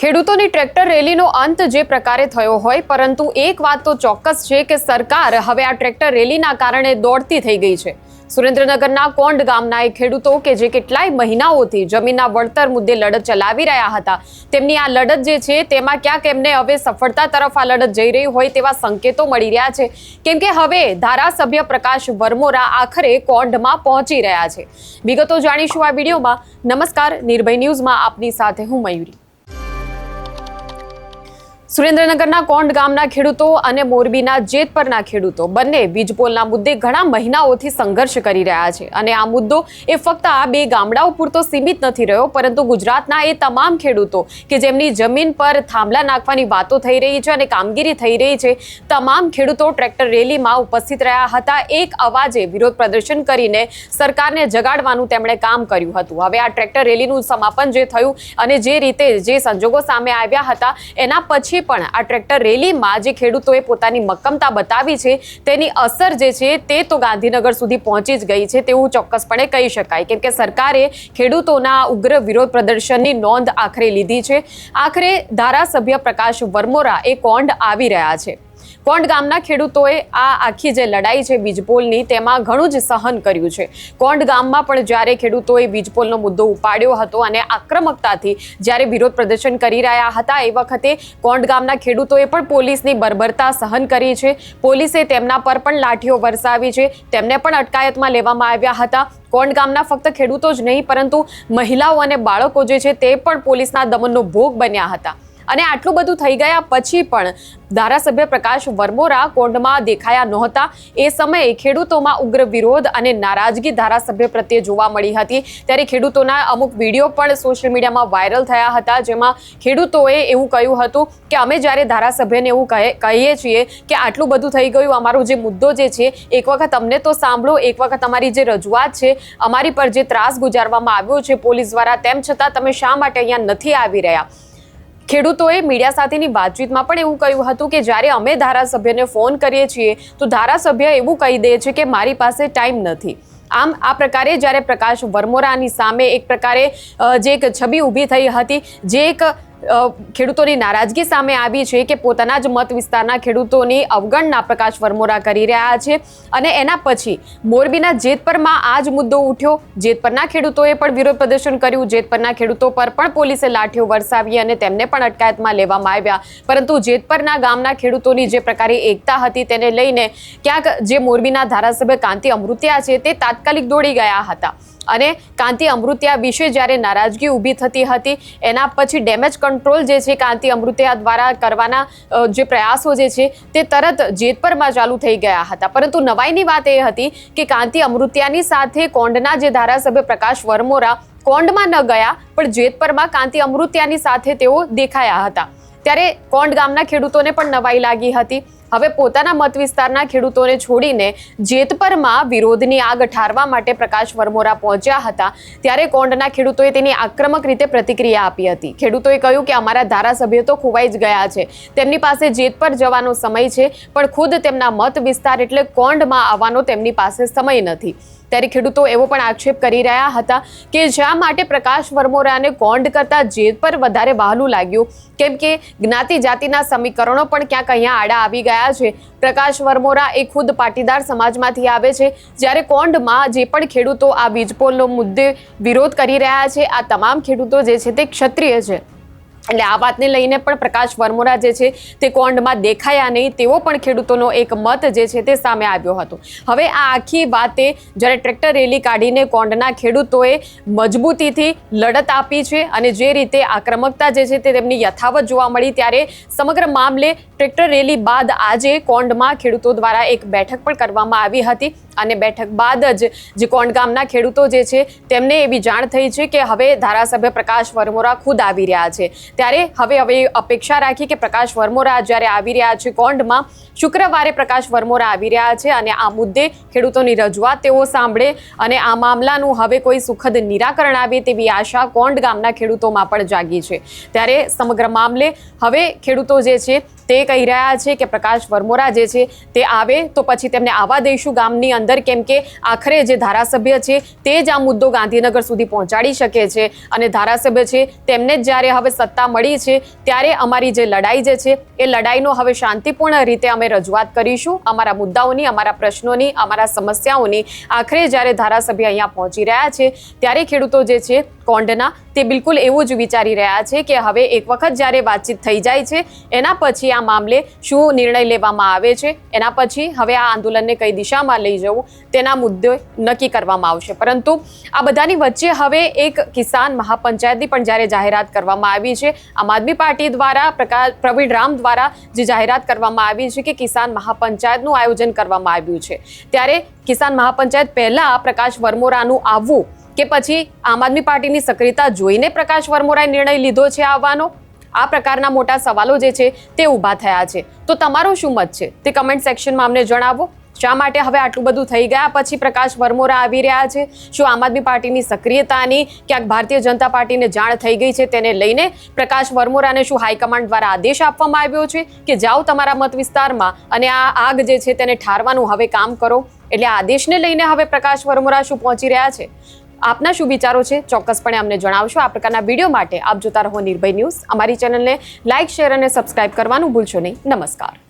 ખેડૂતોની ટ્રેક્ટર રેલીનો અંત જે પ્રકારે થયો હોય, પરંતુ એક વાત તો ચોક્કસ છે કે સરકાર હવે આ ટ્રેક્ટર રેલીના કારણે દોડતી થઈ ગઈ છે। સુરેન્દ્રનગરના કોંડ ગામના એક ખેડૂતો કે જે કેટલાય મહિનાઓથી જમીનના વળતર મુદ્દે લડત ચલાવી રહ્યા હતા, તેમની આ લડત જે છે તેમાં ક્યાંક એમને હવે સફળતા તરફ આ લડત જઈ રહી હોય તેવા સંકેતો મળી રહ્યા છે, કેમ કે હવે ધારાસભ્ય પ્રકાશ વરમોરા આખરે કોંડમાં પહોંચી રહ્યા છે। વિગતો જાણીશું આ વિડીયોમાં। નમસ્કાર, નિર્ભય ન્યૂઝમાં આપની સાથે હું મયુરી। સુરેન્દ્રનગરના કોંડ ગામના ખેડૂતો અને મોરબીના જેતપરના ખેડૂતો બંને વીજપોલના મુદ્દે ઘણા મહિનાઓથી સંઘર્ષ કરી રહ્યા છે, અને આ મુદ્દો એ ફક્ત આ બે ગામડાઓ પૂરતો સીમિત નથી રહ્યો, પરંતુ ગુજરાતના એ તમામ ખેડૂતો કે જેમની જમીન પર થાંભલા નાખવાની વાતો થઈ રહી છે અને કામગીરી થઈ રહી છે, તમામ ખેડૂતો ટ્રેક્ટર રેલીમાં ઉપસ્થિત રહ્યા હતા। એક અવાજે વિરોધ પ્રદર્શન કરીને સરકારને જગાડવાનું તેમણે કામ કર્યું હતું। હવે આ ટ્રેક્ટર રેલીનું સમાપન જે થયું અને જે રીતે જે સંજોગો સામે આવ્યા હતા, એના પછી પણ આ ટ્રેક્ટર રેલીમાં જે ખેડૂતોએ પોતાની મક્કમતા બતાવી છે તેની અસર જે છે તે તો ગાંધીનગર સુધી પહોંચી જ ગઈ છે તેવું ચોક્કસપણે કહી શકાય, કેમ કે સરકારે ખેડૂતોના ઉગ્ર વિરોધ પ્રદર્શનની નોંધ આખરે લીધી છે। આખરે ધારાસભ્ય પ્રકાશ વરમોરા એ કોંડ આવી રહ્યા છે। કોંડ ગામના ખેડૂતોએ આ આખી જે લડાઈ છે વીજપોલની, તેમાં ઘણું જ સહન કર્યું છે। કોંડ ગામમાં પણ જ્યારે ખેડૂતોએ વીજપોલનો મુદ્દો ઉપાડ્યો હતો અને આક્રમકતાથી જ્યારે વિરોધ પ્રદર્શન કરી રહ્યા હતા, એ વખતે કોંડ ગામના ખેડૂતોએ પણ પોલીસની બર્બરતા સહન કરી છે। પોલીસે તેમના પર પણ લાઠીઓ વરસાવી છે, તેમને પણ અટકાયતમાં લેવામાં આવ્યા હતા। કોંડ ગામના ફક્ત ખેડૂતો જ નહીં, પરંતુ મહિલાઓ અને બાળકો જે છે તે પણ પોલીસના દમનનો ભોગ બન્યા હતા। અને આટલું બધું થઈ ગયા પછી પણ ધારાસભ્ય પ્રકાશ વરમોરા કોંડમાં દેખાયા નહોતા। એ સમયે ખેડૂતોમાં ઉગ્ર વિરોધ અને નારાજગી ધારાસભ્ય પ્રત્યે જોવા મળી હતી। ત્યારે ખેડૂતોના અમુક વિડીયો પણ સોશિયલ મીડિયામાં વાયરલ થયા હતા, જેમાં ખેડૂતોએ એવું કહ્યું હતું કે અમે જ્યારે ધારાસભ્યને એવું કહીએ છીએ કે આટલું બધું થઈ ગયું, અમારો જે મુદ્દો જે છે એક વખત અમને તો સાંભળો, એક વખત અમારી જે રજૂઆત છે, અમારી પર જે ત્રાસ ગુજારવામાં આવ્યો છે પોલીસ દ્વારા, તેમ છતાં તમે શા માટે અહીંયા નથી આવી રહ્યા। ખેડૂતોએ મીડિયા સાથેની વાતચીતમાં પણ એવું કહ્યું હતું કે જ્યારે અમે ધારાસભ્યને ફોન કરીએ છીએ તો ધારાસભ્ય એવું કહી દે છે કે મારી પાસે ટાઈમ નથી। આમ આ પ્રકારે જ્યારે પ્રકાશ વરમોરાની સામે એક પ્રકારે જે એક છબી ઊભી થઈ હતી, જે એક ખેડૂતોની નારાજગી સામે આવી છે કે પોતાના જ મત વિસ્તારના ખેડૂતોની અવગણના પ્રકાશ વરમોરા કરી રહ્યા છે, અને એના પછી મોરબીના જેતપરમાં આ જ મુદ્દો ઉઠ્યો। જેતપરના ખેડૂતોએ પણ વિરોધ પ્રદર્શન કર્યું। જેતપરના ખેડૂતો પર પણ પોલીસે લાઠીઓ વરસાવી અને તેમને પણ અટકાયતમાં લેવામાં આવ્યા। પરંતુ જેતપરના ગામના ખેડૂતોની જે પ્રકારે એકતા હતી તેને લઈને ક્યાંક જે મોરબીના ધારાસભ્ય કાંતિ અમૃતિયા છે તે તાત્કાલિક દોડી ગયા હતા, અને કાંતિ અમૃતિયા વિશે જ્યારે નારાજગી ઊભી થતી હતી, એના પછી ડેમેજ કંટ્રોલ જે છે કાંતિ અમૃતિયા દ્વારા કરવાના જે પ્રયાસો જે છે તે તરત જેતપરમાં ચાલુ થઈ ગયા હતા। પરંતુ નવાઈની વાત એ હતી કે કાંતિ અમૃતિયાની સાથે કોંડના જે ધારાસભ્ય પ્રકાશ વરમોરા કોંડમાં ન ગયા, પણ જેતપરમાં કાંતિ અમૃતિયાની સાથે તેઓ દેખાયા હતા। ત્યારે કોંડ ગામના ખેડૂતોને પણ નવાઈ લાગી હતી। હવે પોતાના મત વિસ્તારના ખેડૂતોને છોડીને જેતપરમાં વિરોધની આગ ઠારવા માટે પ્રકાશ વરમોરા પહોંચ્યા હતા। ત્યારે કોંડના ખેડૂતોએ તેની આક્રમક રીતે પ્રતિક્રિયા આપી હતી। ખેડૂતોએ કહ્યું કે અમારા ધારાસભ્ય તો ખોવાઈ જ ગયા છે, તેમની પાસે જેતપર જવાનો સમય છે, પણ ખુદ તેમના મત વિસ્તાર એટલે કોંડમાં આવવાનો તેમની પાસે સમય નથી। ત્યારે ખેડૂતો એવો પણ આક્ષેપ કરી રહ્યા હતા કે શા માટે પ્રકાશ વરમોરાને કોંડ કરતાં જેતપર વધારે વહાલું લાગ્યું, કેમ કે જ્ઞાતિ જાતિના સમીકરણો પણ ક્યાંક અહીંયા આડા આવી ગયા છે। પ્રકાશ વરમોરા એ ખુદ પાટીદાર સમાજમાંથી આવે છે, જ્યારે કોંડમાં જે પણ ખેડૂતો આ વીજપોલનો મુદ્દે વિરોધ કરી રહ્યા છે, આ તમામ ખેડૂતો જે છે તે ક્ષત્રિય છે। એટલે આ વાતને લઈને પણ પ્રકાશ વરમોરા જે છે તે કોંડમાં દેખાયા નહીં તેવો પણ ખેડૂતોનો એક મત જે છે તે સામે આવ્યો હતો। હવે આ આખી વાતે જ્યારે ટ્રેક્ટર રેલી કાઢીને કોંડના ખેડૂતોએ મજબૂતીથી લડત આપી છે અને જે રીતે આક્રમકતા જે છે તે તેમની યથાવત જોવા મળી, ત્યારે સમગ્ર મામલે ટ્રેક્ટર રેલી બાદ આજે કોંડમાં ખેડૂતો દ્વારા એક બેઠક પણ કરવામાં આવી હતી, અને બેઠક બાદ જ જે કોંડ ગામના ખેડૂતો જે છે તેમને એવી જાણ થઈ છે કે હવે ધારાસભ્ય પ્રકાશ વરમોરા ખુદ આવી રહ્યા છે। ત્યારે હવે અપેક્ષા રાખી કે પ્રકાશ વરમોરા જ્યારે આવી રહ્યા છે કોંડમાં, શુક્રવારે પ્રકાશ વરમોરા આવી રહ્યા છે અને આ મુદ્દે ખેડૂતોની રજૂઆત તેઓ સાંભળે અને આ મામલાનું હવે કોઈ સુખદ નિરાકરણ આવે તેવી આશા કોંડ ગામના ખેડૂતોમાં પણ જાગી છે। ત્યારે સમગ્ર મામલે હવે ખેડૂતો જે છે તે કહી રહ્યા છે કે પ્રકાશ વરમોરા જે છે તે આવે તો પછી તેમને આવવા દઈશું ગામની અંદર, કેમ કે આખરે જે ધારાસભ્ય છે તે જ આ મુદ્દો ગાંધીનગર સુધી પહોંચાડી શકે છે, અને ધારાસભ્ય છે તેમને જ જ્યારે હવે સત્તા સત્તા મળી છે ત્યારે અમારી જે લડાઈ જે છે એ લડાઈનો હવે શાંતિપૂર્ણ રીતે અમે રજૂઆત કરીશું. અમારા મુદ્દાઓની, અમારા પ્રશ્નોની, અમારા સમસ્યાઓની. આખરે જ્યારે ધારાસભ્ય અહીંયા પહોંચી રહ્યા છે ત્યારે ખેડૂતો જે છે કોંઢના તે બિલકુલ એવું જ વિચારી રહ્યા છે કે હવે એક વખત જ્યારે વાતચીત થઈ જાય છે એના પછી આ મામલે શું નિર્ણય લેવામાં આવે છે, એના પછી હવે આ આંદોલનને કઈ દિશામાં લઈ જવું તેના મુદ્દે નક્કી કરવામાં આવશે. પરંતુ આ બધાની વચ્ચે હવે એક કિસાન મહાપંચાયતની પણ જ્યારે જાહેરાત કરવામાં આવી છે, આમ આદમી પાર્ટી દ્વારા પ્રવીણ રામ દ્વારા જે જાહેરાત કરવામાં આવી છે કે કિસાન મહાપંચાયતનું આયોજન કરવામાં આવ્યું છે, ત્યારે કિસાન મહાપંચાયત પહેલા પ્રકાશ વરમોરાનું આવવું કે પછી આમ આદમી પાર્ટીની સક્રિયતા જોઈને પ્રકાશ વરમોરાએ નિર્ણય લીધો છે આવવાનો, આ પ્રકારના મોટા સવાલો જે છે તે ઊભા થયા છે. તો તમારો શું મત છે તે કમેન્ટ સેક્શનમાં અમને જણાવો. શા માટે હવે આટલું બધું થઈ ગયા પછી પ્રકાશ વરમોરા આવી રહ્યા છે? શું આમ આદમી પાર્ટીની સક્રિયતાની ક્યાંક ભારતીય જનતા પાર્ટીને જાણ થઈ ગઈ છે તેને લઈને પ્રકાશ વરમોરાને શું હાઈકમાન્ડ દ્વારા આદેશ આપવામાં આવ્યો છે કે જાઓ તમારા મત વિસ્તારમાં અને આ આગ જે છે તેને ઠારવાનું હવે કામ કરો? એટલે આ આદેશને લઈને હવે પ્રકાશ વરમોરા શું પહોંચી રહ્યા છે? આપના શું વિચારો છે ચોક્કસપણે અમને જણાવશો. આ પ્રકારના વિડીયો માટે આપ જોતા રહો નિર્ભય ન્યૂઝ. અમારી ચેનલને લાઇક, શેર અને સબસ્ક્રાઇબ કરવાનું ભૂલશો નહીં. નમસ્કાર.